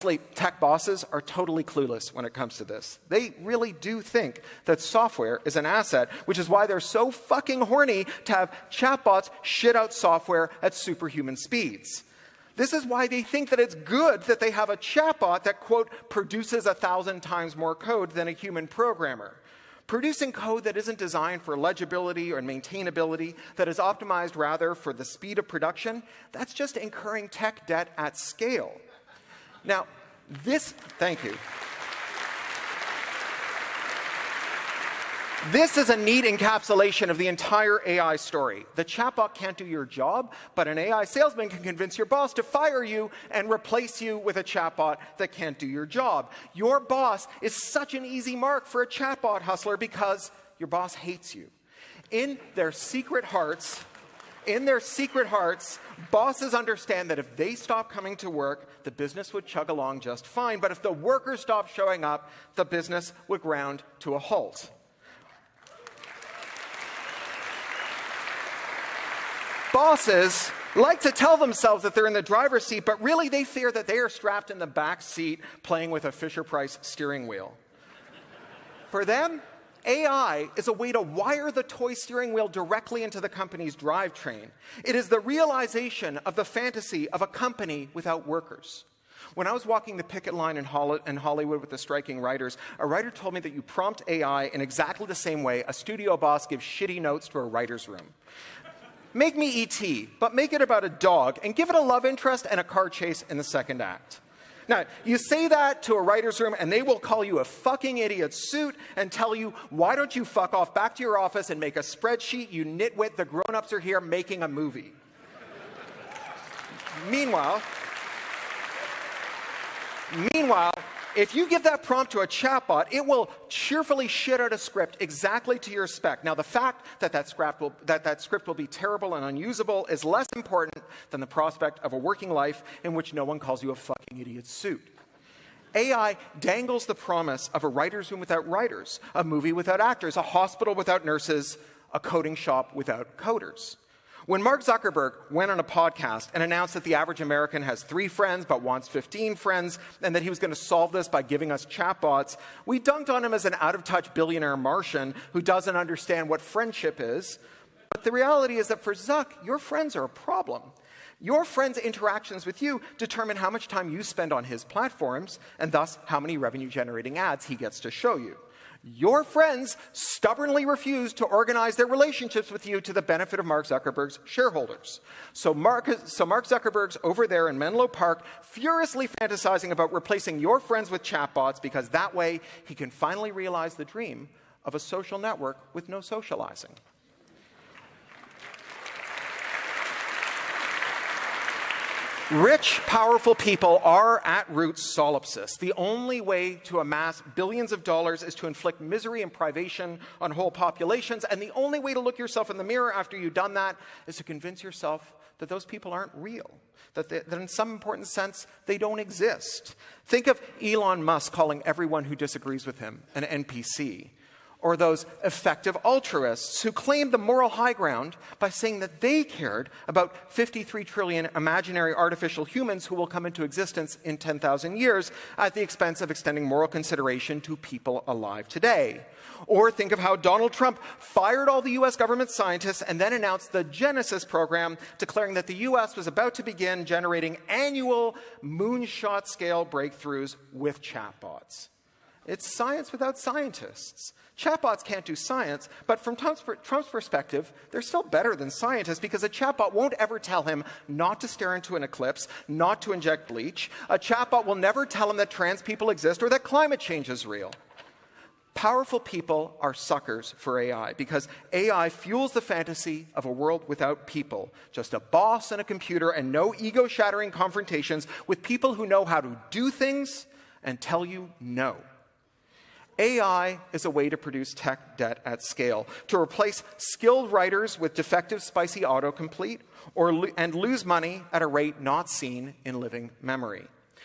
Honestly, tech bosses are totally clueless when it comes to this. They really do think that software is an asset, which is why they're so fucking horny to have chatbots shit out software at superhuman speeds. This is why they think that it's good that they have a chatbot that, quote, produces 1,000 times more code than a human programmer. Producing code that isn't designed for legibility or maintainability, that is optimized rather for the speed of production, that's just incurring tech debt at scale. Now, thank you. This is a neat encapsulation of the entire AI story. The chatbot can't do your job, but an AI salesman can convince your boss to fire you and replace you with a chatbot that can't do your job. Your boss is such an easy mark for a chatbot hustler because your boss hates you. In their secret hearts, bosses understand that if they stop coming to work, the business would chug along just fine. But if the workers stopped showing up, the business would ground to a halt. Bosses like to tell themselves that they're in the driver's seat, but really they fear that they are strapped in the back seat playing with a Fisher-Price steering wheel. For them, AI is a way to wire the toy steering wheel directly into the company's drivetrain. It is the realization of the fantasy of a company without workers. When I was walking the picket line in Hollywood with the striking writers, a writer told me that you prompt AI in exactly the same way a studio boss gives shitty notes to a writer's room. Make me E.T., but make it about a dog, and give it a love interest and a car chase in the second act. Now, you say that to a writer's room, and they will call you a fucking idiot suit and tell you, why don't you fuck off back to your office and make a spreadsheet, you nitwit, the grown-ups are here making a movie. Meanwhile, if you give that prompt to a chatbot, it will cheerfully shit out a script exactly to your spec. Now, the fact that that script will be terrible and unusable is less important than the prospect of a working life in which no one calls you a fucking idiot suit. AI dangles the promise of a writer's room without writers, a movie without actors, a hospital without nurses, a coding shop without coders. When Mark Zuckerberg went on a podcast and announced that the average American has 3 friends but wants 15 friends, and that he was going to solve this by giving us chatbots, we dunked on him as an out-of-touch billionaire Martian who doesn't understand what friendship is. But the reality is that for Zuck, your friends are a problem. Your friend's interactions with you determine how much time you spend on his platforms, and thus how many revenue-generating ads he gets to show you. Your friends stubbornly refuse to organize their relationships with you to the benefit of Mark Zuckerberg's shareholders. So Mark Zuckerberg's over there in Menlo Park furiously fantasizing about replacing your friends with chatbots because that way he can finally realize the dream of a social network with no socializing. Rich, powerful people are at root solipsists. The only way to amass billions of dollars is to inflict misery and privation on whole populations, and the only way to look yourself in the mirror after you've done that is to convince yourself that those people aren't real, that in some important sense they don't exist. Think of Elon Musk calling everyone who disagrees with him an NPC. Or those effective altruists who claimed the moral high ground by saying that they cared about 53 trillion imaginary artificial humans who will come into existence in 10,000 years at the expense of extending moral consideration to people alive today. Or think of how Donald Trump fired all the U.S. government scientists and then announced the Genesis program, declaring that the U.S. was about to begin generating annual moonshot-scale breakthroughs with chatbots. It's science without scientists. Chatbots can't do science, but from Trump's perspective, they're still better than scientists because a chatbot won't ever tell him not to stare into an eclipse, not to inject bleach. A chatbot will never tell him that trans people exist or that climate change is real. Powerful people are suckers for AI because AI fuels the fantasy of a world without people. Just a boss and a computer and no ego-shattering confrontations with people who know how to do things and tell you no. AI is a way to produce tech debt at scale, to replace skilled writers with defective, spicy autocomplete, and lose money at a rate not seen in living memory.